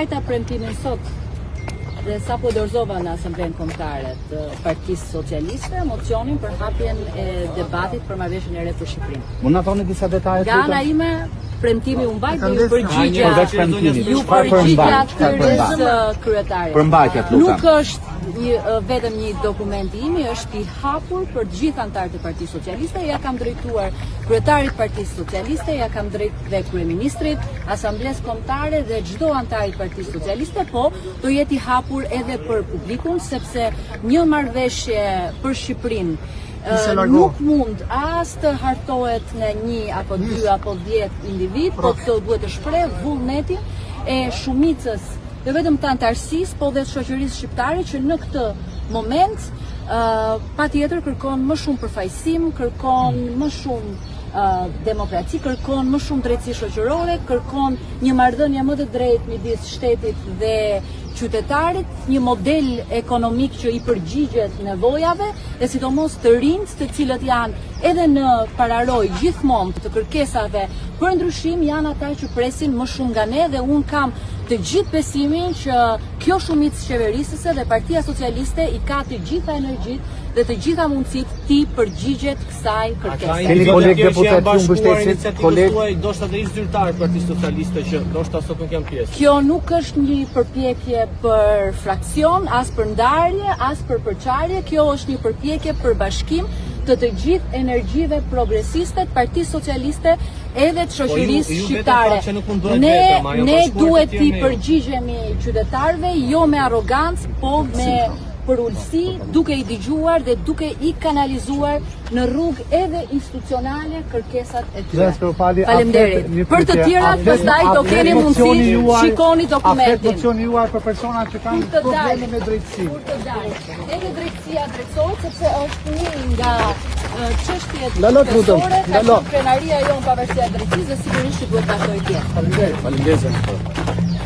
Majta premtimin sot dhe sapo dorëzova në Asamblenë Kombëtare të Partisë Socialiste mocionin për hapjen e debatit për marrëveshjen e re për Shqipërinë. Mund na thoni disa detaje? Nga ana ime premtimi u mbajt dhe ju përgjigja kryetarit. Përmbajtja Nuk është vetëm një dokument i imi, është i hapur për të gjithë anëtarët e Partisë Socialiste. Ja kam drejtuar kryetarit Partisë Socialiste, ja kam drejtuar dhe kryeministrit, Asamblesë Kombëtare dhe çdo anëtar i Partisë Socialiste, po do jetë i hapur edhe për publikun, sepse një marrëveshje për Shqipërinë nuk mund as të hartohet në 1 apo 2 apo 10 individ, po të duhet të shpreh vullnetin e shumicës, jo vetëm të antarësisë, po dhe të shoqërisë shqiptare që në këtë moment patjetër kërkon më shumë përfaqësim, kërkon më shumë demokraci, kërkon më shumë drejtësi shoqërore, kërkon një marrëdhënie më të drejtë midis shtetit dhe qytetarit, një model ekonomik që i përgjigjet nevojave dhe sidomos të rinjt, të cilët janë edhe në pararoj gjithmonë të kërkesave për ndryshim, janë ata që presin më shumë nga ne dhe unë kam të gjithë besimin që kjo shumicë qeverisëse dhe Partia Socialiste i ka të gjitha energjit dhe të gjitha mundësit ti përgjigjet kësaj kërkese. Keni kolegë deputet që mbështesin kolegë ndoshta dhe ish zyrtar Partisë Socialiste që ndoshta sot nuk janë pjesë. Kjo nuk është një përpjekje për fraksion, as për ndarje, as për përçarje, kjo është një përpjekje për bashkim të gjithë energjive progresiste të Partisë Socialiste edhe të shoqërisë shqiptare. Ne duhet t'i përgjigjemi qytetarëve, jo me arrogancë, po me përullësi, duke i dëgjuar dhe duke i kanalizuar në rrugë edhe institucionale kërkesat e tyre. Faleminderit. Për të tjerat pastaj do keni mundësi shikoni dokumentin. Mocionin juaj për persona që kanë probleme me drejtësi. Kur të dalë. Edhe drejtësia drejtësohet sepse është një nga çështjet kryesore tek krenaria jonë pavarësia e drejtësisë dhe sigurisht që duhet ta bëjë tjetër. Faleminderit.